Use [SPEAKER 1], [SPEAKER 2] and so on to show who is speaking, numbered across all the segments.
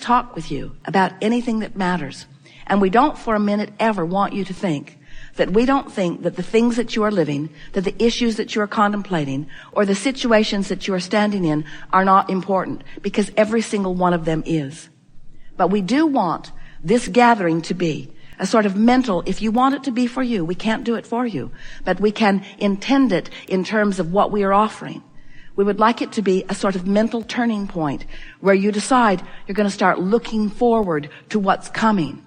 [SPEAKER 1] talk with you about anything that matters. And we don't for a minute ever want you to think that we don't think that the things that you are living, that the issues that you are contemplating, or the situations that you are standing in are not important, because every single one of them is. But we do want this gathering to be a sort of mental, if you want it to be for you, we can't do it for you, but we can intend it in terms of what we are offering. We would like it to be a sort of mental turning point where you decide you're going to start looking forward to what's coming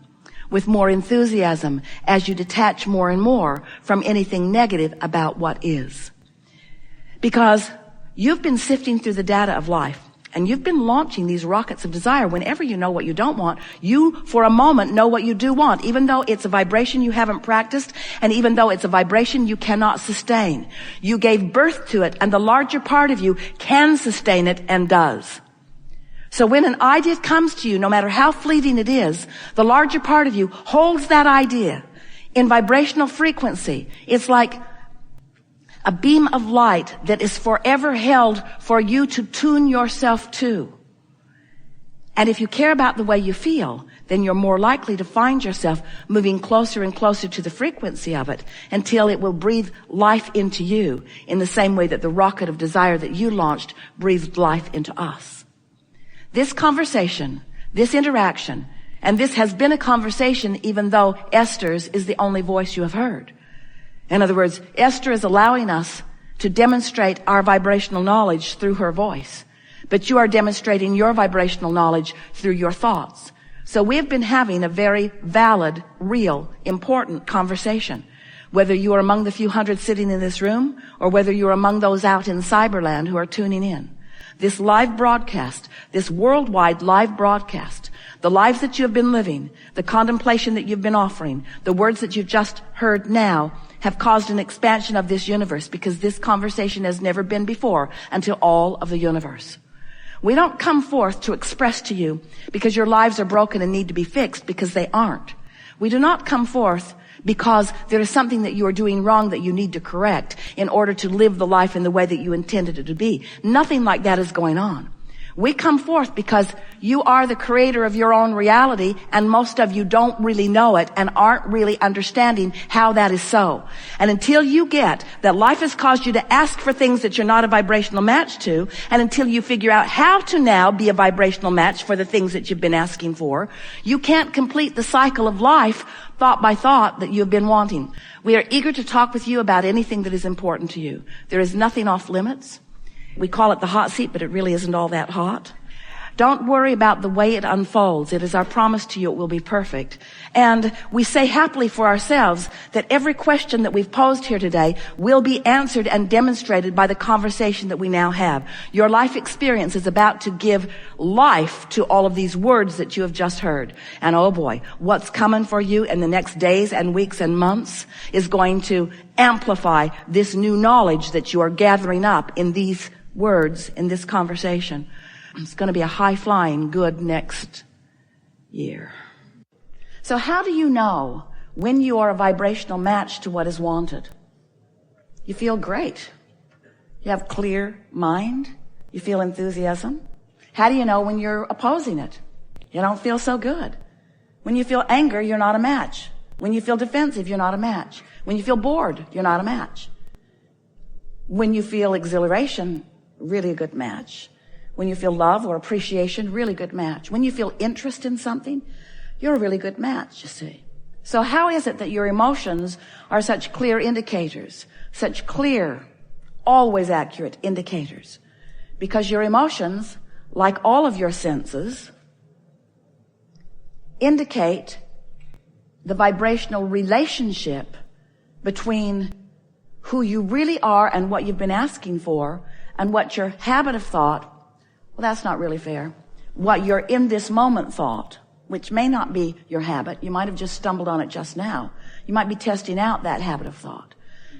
[SPEAKER 1] with more enthusiasm as you detach more and more from anything negative about what is. Because you've been sifting through the data of life, and you've been launching these rockets of desire. Whenever you know what you don't want, you, for a moment, know what you do want, even though it's a vibration you haven't practiced, and even though it's a vibration you cannot sustain. You gave birth to it, and the larger part of you can sustain it and does. So when an idea comes to you, no matter how fleeting it is, the larger part of you holds that idea in vibrational frequency. It's like a beam of light that is forever held for you to tune yourself to. And if you care about the way you feel, then you're more likely to find yourself moving closer and closer to the frequency of it until it will breathe life into you in the same way that the rocket of desire that you launched breathed life into us. This conversation, this interaction, and this has been a conversation even though Esther's is the only voice you have heard. In other words, Esther is allowing us to demonstrate our vibrational knowledge through her voice. But you are demonstrating your vibrational knowledge through your thoughts. So we have been having a very valid, real, important conversation. Whether you are among the few hundred sitting in this room, or whether you are among those out in cyberland who are tuning in. This live broadcast, this worldwide live broadcast, the lives that you have been living, the contemplation that you've been offering, the words that you've just heard now, have caused an expansion of this universe, because this conversation has never been before until all of the universe. We don't come forth to express to you because your lives are broken and need to be fixed, because they aren't. We do not come forth because there is something that you are doing wrong that you need to correct in order to live the life in the way that you intended it to be. Nothing like that is going on. We come forth because you are the creator of your own reality, and most of you don't really know it and aren't really understanding how that is so. And until you get that life has caused you to ask for things that you're not a vibrational match to, and until you figure out how to now be a vibrational match for the things that you've been asking for, you can't complete the cycle of life thought by thought that you've been wanting. We are eager to talk with you about anything that is important to you. There is nothing off limits. We call it the hot seat, but it really isn't all that hot. Don't worry about the way it unfolds. It is our promise to you it will be perfect. And we say happily for ourselves that every question that we've posed here today will be answered and demonstrated by the conversation that we now have. Your life experience is about to give life to all of these words that you have just heard. And oh boy, what's coming for you in the next days and weeks and months is going to amplify this new knowledge that you are gathering up in these words, in this conversation. It's going to be a high-flying good next year. So how do you know when you are a vibrational match to what is wanted? You feel great. You have clear mind. You feel enthusiasm. How do you know when you're opposing it? You don't feel so good. When you feel anger, you're not a match. When you feel defensive, you're not a match. When you feel bored, you're not a match. When you feel exhilaration, really a good match. When you feel love or appreciation, really good match. When you feel interest in something, you're a really good match, you see. So how is it that your emotions are such clear indicators, such clear, always accurate indicators? Because your emotions, like all of your senses, indicate the vibrational relationship between who you really are and what you've been asking for, and what your habit of thought, well, that's not really fair, what your in this moment thought, which may not be your habit. You might have just stumbled on it just now. You might be testing out that habit of thought.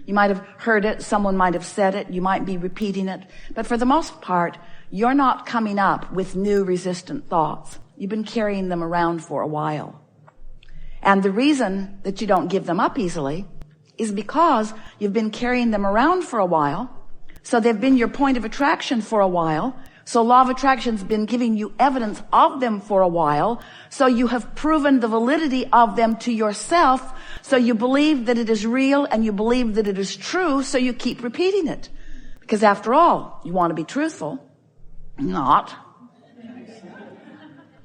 [SPEAKER 1] You might have heard it. Someone might have said it. You might be repeating it. But for the most part, you're not coming up with new resistant thoughts. You've been carrying them around for a while. And the reason that you don't give them up easily is because you've been carrying them around for a while. So they've been your point of attraction for a while. So law of attraction's been giving you evidence of them for a while. So you have proven the validity of them to yourself. So you believe that it is real and you believe that it is true. So you keep repeating it. Because after all, you want to be truthful. Not.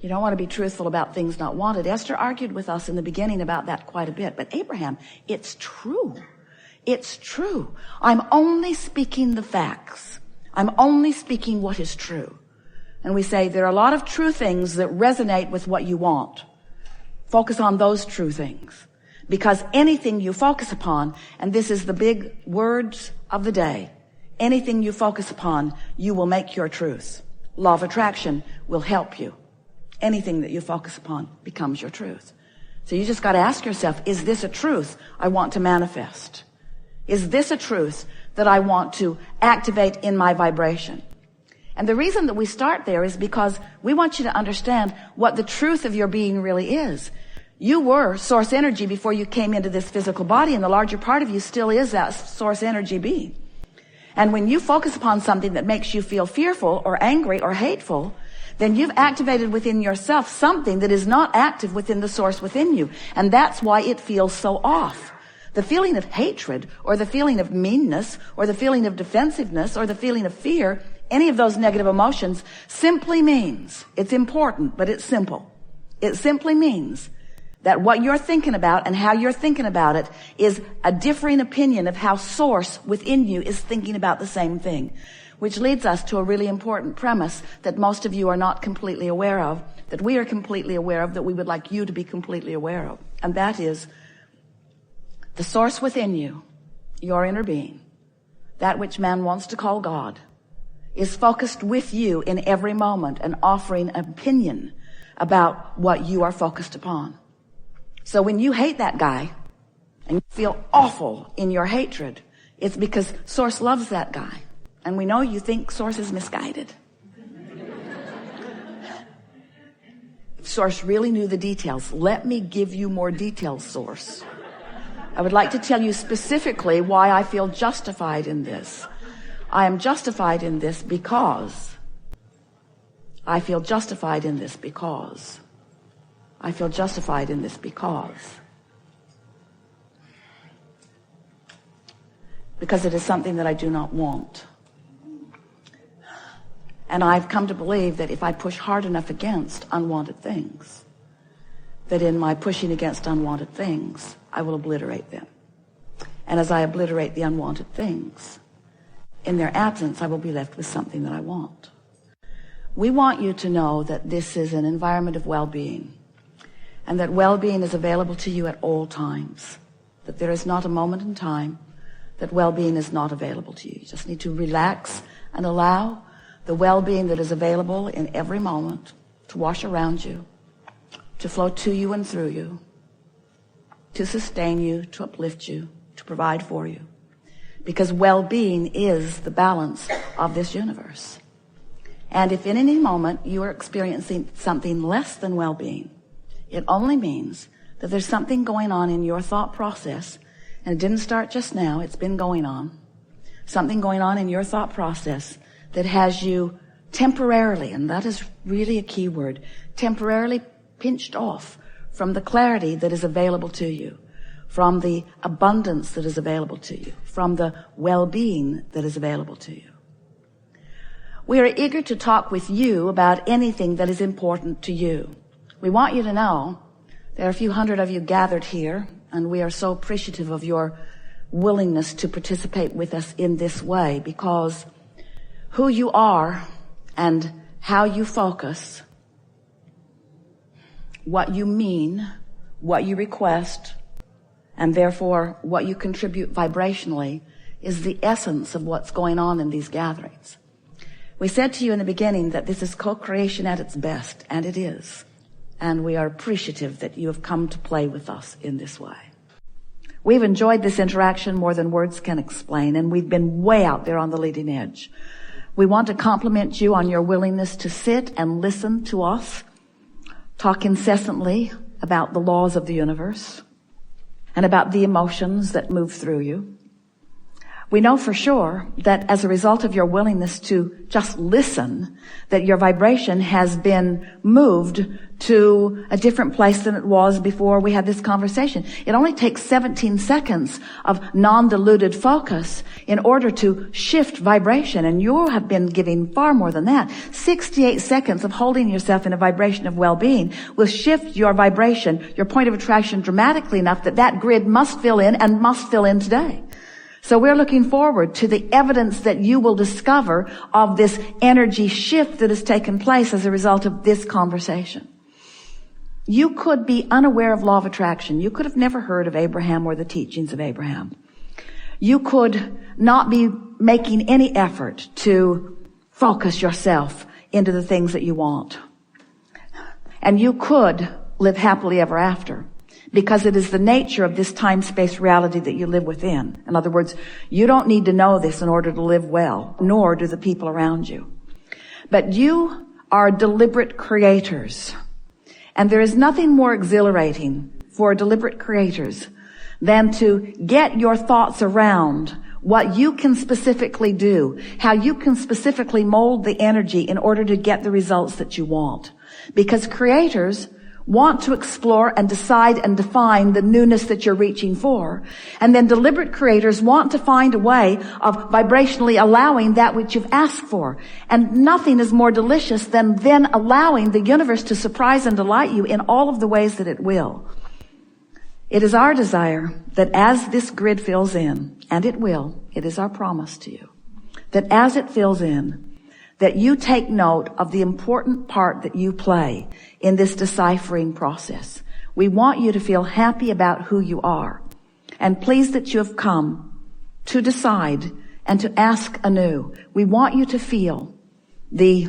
[SPEAKER 1] You don't want to be truthful about things not wanted. Esther argued with us in the beginning about that quite a bit. But Abraham, it's true. It's true. I'm only speaking the facts. I'm only speaking what is true. And we say there are a lot of true things that resonate with what you want. Focus on those true things. Because anything you focus upon, and this is the big words of the day, anything you focus upon, you will make your truth. Law of attraction will help you. Anything that you focus upon becomes your truth. So you just got to ask yourself, is this a truth I want to manifest? Is this a truth that I want to activate in my vibration? And the reason that we start there is because we want you to understand what the truth of your being really is. You were source energy before you came into this physical body, and the larger part of you still is that source energy being. And when you focus upon something that makes you feel fearful or angry or hateful, then you've activated within yourself something that is not active within the source within you. And that's why it feels so off. The feeling of hatred or the feeling of meanness or the feeling of defensiveness or the feeling of fear, any of those negative emotions simply means, it's important, but it's simple. It simply means that what you're thinking about and how you're thinking about it is a differing opinion of how source within you is thinking about the same thing. Which leads us to a really important premise that most of you are not completely aware of, that we are completely aware of, that we would like you to be completely aware of. And that is the source within you, your inner being, that which man wants to call God, is focused with you in every moment and offering an opinion about what you are focused upon. So when you hate that guy and you feel awful in your hatred, it's because source loves that guy. And we know you think source is misguided. If source really knew the details, let me give you more details, source. I would like to tell you specifically why I feel justified in this. I am justified in this because I feel justified in this because I feel justified in this because it is something that I do not want. And I've come to believe that if I push hard enough against unwanted things, that in my pushing against unwanted things, I will obliterate them. And as I obliterate the unwanted things, in their absence, I will be left with something that I want. We want you to know that this is an environment of well-being, and that well-being is available to you at all times, that there is not a moment in time that well-being is not available to you. You just need to relax and allow the well-being that is available in every moment to wash around you, to flow to you and through you, to sustain you, to uplift you, to provide for you. Because well-being is the balance of this universe. And if in any moment you are experiencing something less than well-being, it only means that there's something going on in your thought process, and it didn't start just now, it's been going on. Something going on in your thought process that has you temporarily, and that is really a key word, temporarily pinched off from the clarity that is available to you, from the abundance that is available to you, from the well-being that is available to you. We are eager to talk with you about anything that is important to you. We want you to know there are a few hundred of you gathered here, and we are so appreciative of your willingness to participate with us in this way, because who you are and how you focus, what you mean, what you request, and therefore what you contribute vibrationally is the essence of what's going on in these gatherings. We said to you in the beginning that this is co-creation at its best, and it is. And we are appreciative that you have come to play with us in this way. We've enjoyed this interaction more than words can explain, and we've been way out there on the leading edge. We want to compliment you on your willingness to sit and listen to us talk incessantly about the laws of the universe and about the emotions that move through you. We know for sure that as a result of your willingness to just listen, that your vibration has been moved to a different place than it was before we had this conversation. It only takes 17 seconds of non-diluted focus in order to shift vibration, and you have been giving far more than that. 68 seconds of holding yourself in a vibration of well-being will shift your vibration, your point of attraction dramatically enough that that grid must fill in and must fill in today. So we're looking forward to the evidence that you will discover of this energy shift that has taken place as a result of this conversation. You could be unaware of law of attraction. You could have never heard of Abraham or the teachings of Abraham. You could not be making any effort to focus yourself into the things that you want. And you could live happily ever after, because it is the nature of this time-space reality that you live within. In other words, you don't need to know this in order to live well, nor do the people around you. But you are deliberate creators. And there is nothing more exhilarating for deliberate creators than to get your thoughts around what you can specifically do, how you can specifically mold the energy in order to get the results that you want. Because creators want to explore and decide and define the newness that you're reaching for. And then deliberate creators want to find a way of vibrationally allowing that which you've asked for. And nothing is more delicious than then allowing the universe to surprise and delight you in all of the ways that it will. It is our desire that as this grid fills in, and it will, it is our promise to you, that as it fills in, that you take note of the important part that you play in this deciphering process. We want you to feel happy about who you are, and pleased that you have come to decide and to ask anew. We want you to feel the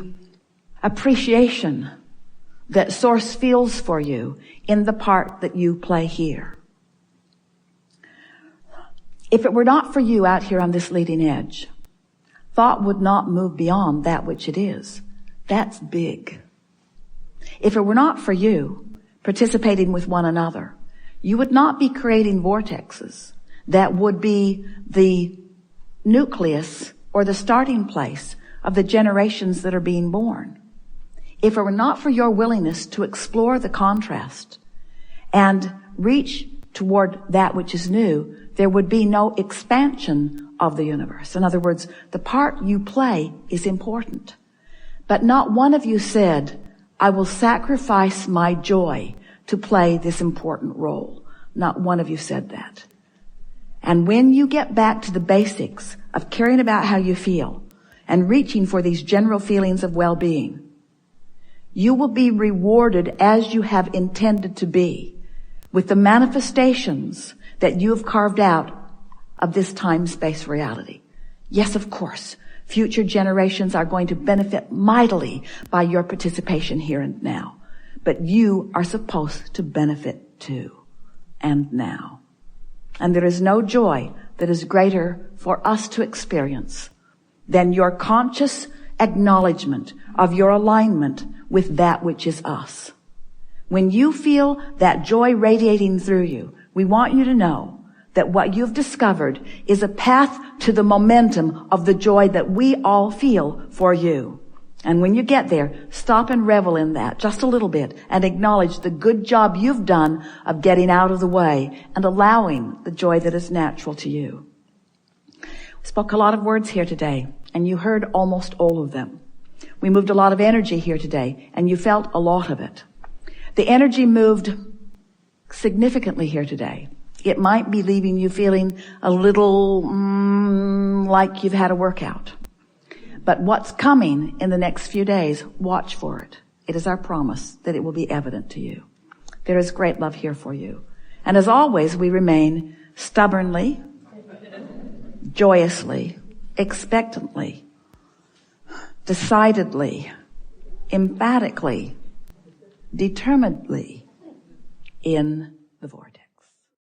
[SPEAKER 1] appreciation that Source feels for you in the part that you play here. If it were not for you out here on this leading edge, thought would not move beyond that which it is. That's big. If it were not for you participating with one another, you would not be creating vortexes that would be the nucleus or the starting place of the generations that are being born. If it were not for your willingness to explore the contrast and reach toward that which is new, there would be no expansion of the universe. In other words, the part you play is important. But not one of you said, I will sacrifice my joy to play this important role. Not one of you said that. And when you get back to the basics of caring about how you feel and reaching for these general feelings of well-being, you will be rewarded as you have intended to be with the manifestations that you have carved out of this time-space reality. Yes, of course, future generations are going to benefit mightily by your participation here and now. But you are supposed to benefit too, and now. And there is no joy that is greater for us to experience than your conscious acknowledgement of your alignment with that which is us. When you feel that joy radiating through you, we want you to know that what you've discovered is a path to the momentum of the joy that we all feel for you. And when you get there, stop and revel in that just a little bit and acknowledge the good job you've done of getting out of the way and allowing the joy that is natural to you. We spoke a lot of words here today, and you heard almost all of them. We moved a lot of energy here today, and you felt a lot of it. The energy moved significantly here today. It might be leaving you feeling a little like you've had a workout. But what's coming in the next few days, watch for it. It is our promise that it will be evident to you. There is great love here for you. And as always, we remain stubbornly, joyously, expectantly, decidedly, emphatically, determinedly in the vortex.